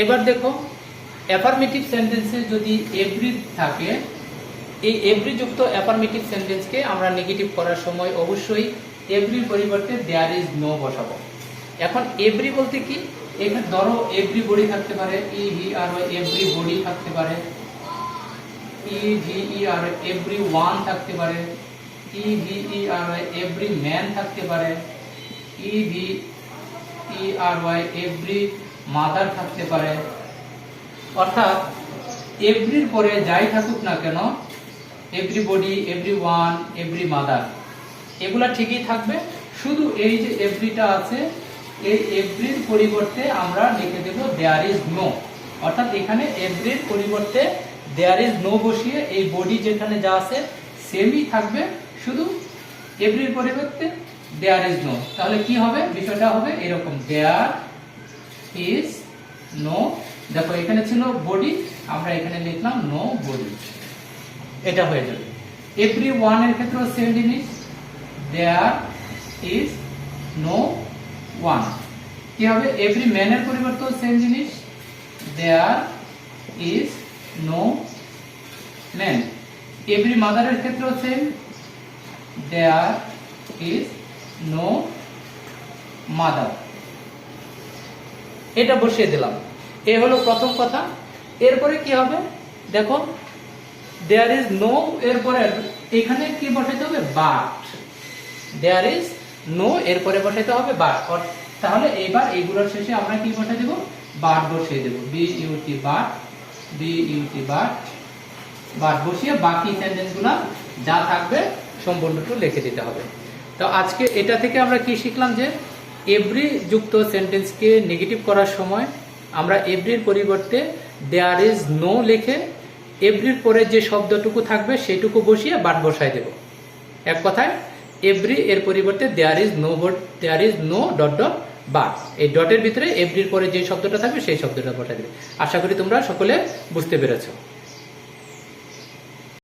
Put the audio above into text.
এবার দেখো অ্যাফার্মেটিভ সেন্টেন্সে যদি এভরি থাকে, এই এভরি যুক্ত অ্যাফার্মেটিভ সেন্টেন্সকে আমরা নেগেটিভ করার সময় অবশ্যই এভরির পরিবর্তে দেয়ার ইজ নো বসাবো। এখন এভরি বলতে কি, এখানে ধরো এভরি বডি থাকতে পারে, EVRY এভরি বডি থাকতে পারে, EVERY এভরি ওয়ান থাকতে পারে, EVERY এভরি ম্যান থাকতে পারে, EVERY এভরি মাদার থাকতে পারে। অর্থাৎ এভরির পরে যাই থাকুক না কেন, এভরিবডি, এভরিওয়ান, এভরি মাদার, এগুলা ঠিকই থাকবে। শুধু এই যে এভরিটা আছে, এই এভরির পরিবর্তে আমরা লিখে দেব দেয়ার ইজ নো। অর্থাৎ এখানে এভরির পরিবর্তে দেয়ার ইজ নো বসিয়ে এই বডি যেখানে যা আছে সেমই থাকবে, শুধু এভরির পরিবর্তে দেয়ার ইজ নো। তাহলে কি হবে, বিষয়টা হবে এরকম, দেয়ার ইজ নো। দেখো এখানে ছিল বডি, আমরা এখানে লিখলাম নো বডি, এটা হয়ে যাবে। এভরি ওয়ান এর ক্ষেত্রে সেম জিনিস, দেয়ার ইজ নো ওয়ান। কি হবে, এভরি ম্যান এর পরিবর্তে সেম জিনিস, there is no man. Every mother এর ক্ষেত্রেও same, there is no mother. এটা বসিয়ে দিলাম, এ হলো প্রথম কথা। এরপরে কি হবে দেখো, দেয়ার ইজ নো এরপরে এখানে কি বসাইতে হবে, বাট। দেয়ার ইজ নো এরপরে বসাইতে হবে বাট। তাহলে এবার এইগুলোর শেষে আমরা কি বসাই দেব, বাট বসিয়ে দেব, BUT but, BUT but. But বসিয়ে বাকি সেন্টেন্সগুলো যা থাকবে সম্পূর্ণটুকু লিখে দিতে হবে। তো আজকে এটা থেকে আমরা কি শিখলাম, যে এভরি যুক্ত সেন্টেন্সকে নেগেটিভ করার সময় আমরা এভরির পরিবর্তে দেয়ার ইজ নো লিখে এভরির পরে যে শব্দটুকু থাকবে সেটুকু বসিয়ে বাট বসাই দেব। এক কথায় এভরি এর পরিবর্তে there is no dot dot but, এই ডটের ভিতরে এভরির পরে যে শব্দটা থাকবে সেই শব্দটা বসাই দেবে। আশা করি তোমরা সকলে বুঝতে পেরেছো।